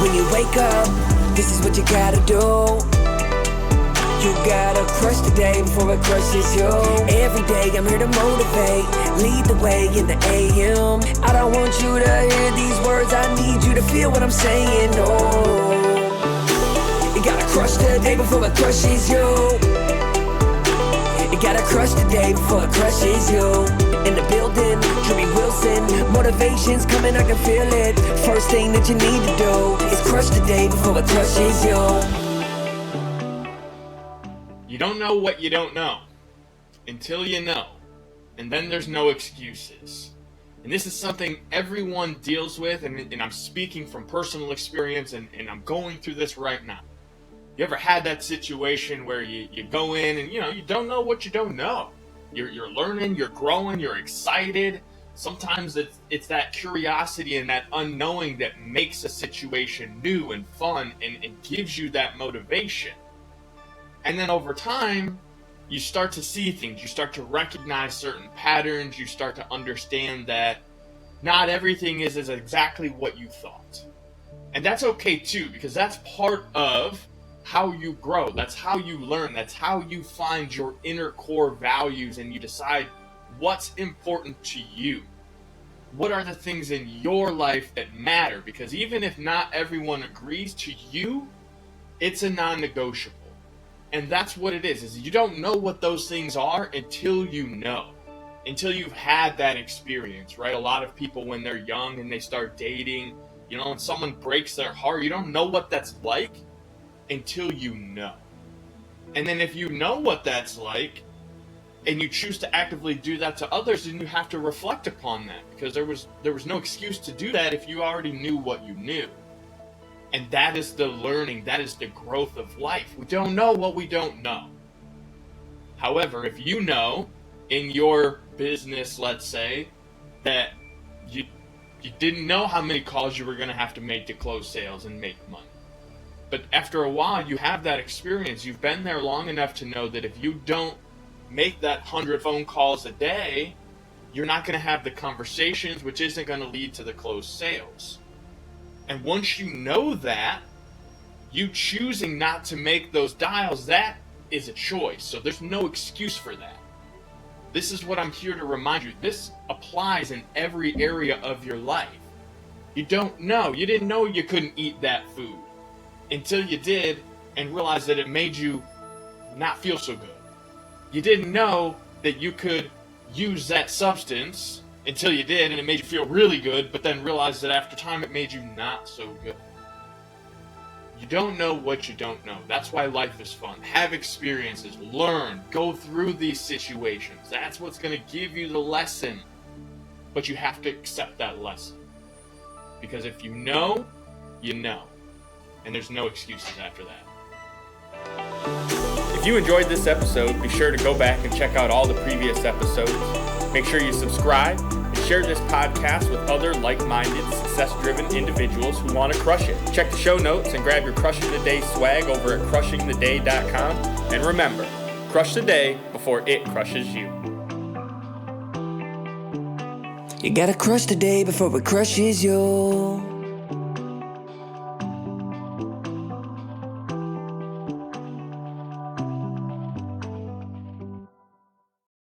When you wake up, this is what you gotta do. You gotta crush the day before it crushes you. Every day I'm here to motivate, lead the way in the AM. I don't want you to hear these words, I need you to feel what I'm saying. Oh, you gotta crush the day before it crushes you. You gotta crush the day before it crushes you. In the building, Jimmy Wilson, motivation's coming, I can feel it. First thing that you need to do is crush the day before it crushes you. You don't know what you don't know until you know, and then there's no excuses. And this is something everyone deals with, and I'm speaking from personal experience, and I'm going through this right now. You ever had that situation where you go in and you don't know what you don't know? You're learning, you're growing, you're excited. Sometimes it's that curiosity and that unknowing that makes a situation new and fun and gives you that motivation. And then over time, you start to see things, you start to recognize certain patterns, you start to understand that not everything is exactly what you thought. And that's okay too, because that's part of how you grow, that's how you learn, that's how you find your inner core values and you decide what's important to you. What are the things in your life that matter? Because even if not everyone agrees to you, it's a non-negotiable. And that's what it is you don't know what those things are until you know. Until you've had that experience, right? A lot of people when they're young and they start dating, and someone breaks their heart, you don't know what that's like until you know. And then if you know what that's like, and you choose to actively do that to others, then you have to reflect upon that. Because there was no excuse to do that if you already knew what you knew. And that is the learning, that is the growth of life. We don't know what we don't know. However, if you know in your business, let's say, that you didn't know how many calls you were going to have to make to close sales and make money. But after a while, you have that experience. You've been there long enough to know that if you don't make that 100 phone calls a day, you're not going to have the conversations, which isn't going to lead to the closed sales. And once you know that, you choosing not to make those dials, that is a choice. So there's no excuse for that. This is what I'm here to remind you. This applies in every area of your life. You don't know. You didn't know you couldn't eat that food until you did and realized that it made you not feel so good. You didn't know that you could use that substance until you did, and it made you feel really good, but then realized that after time it made you not so good. You don't know what you don't know. That's why life is fun. Have experiences, learn, go through these situations. That's what's going to give you the lesson. But you have to accept that lesson. Because if you know, you know. And there's no excuses after that. If you enjoyed this episode, be sure to go back and check out all the previous episodes. Make sure you subscribe and share this podcast with other like-minded, success-driven individuals who want to crush it. Check the show notes and grab your Crushing the Day swag over at crushingtheday.com. And remember, crush the day before it crushes you. You gotta crush the day before it crushes you.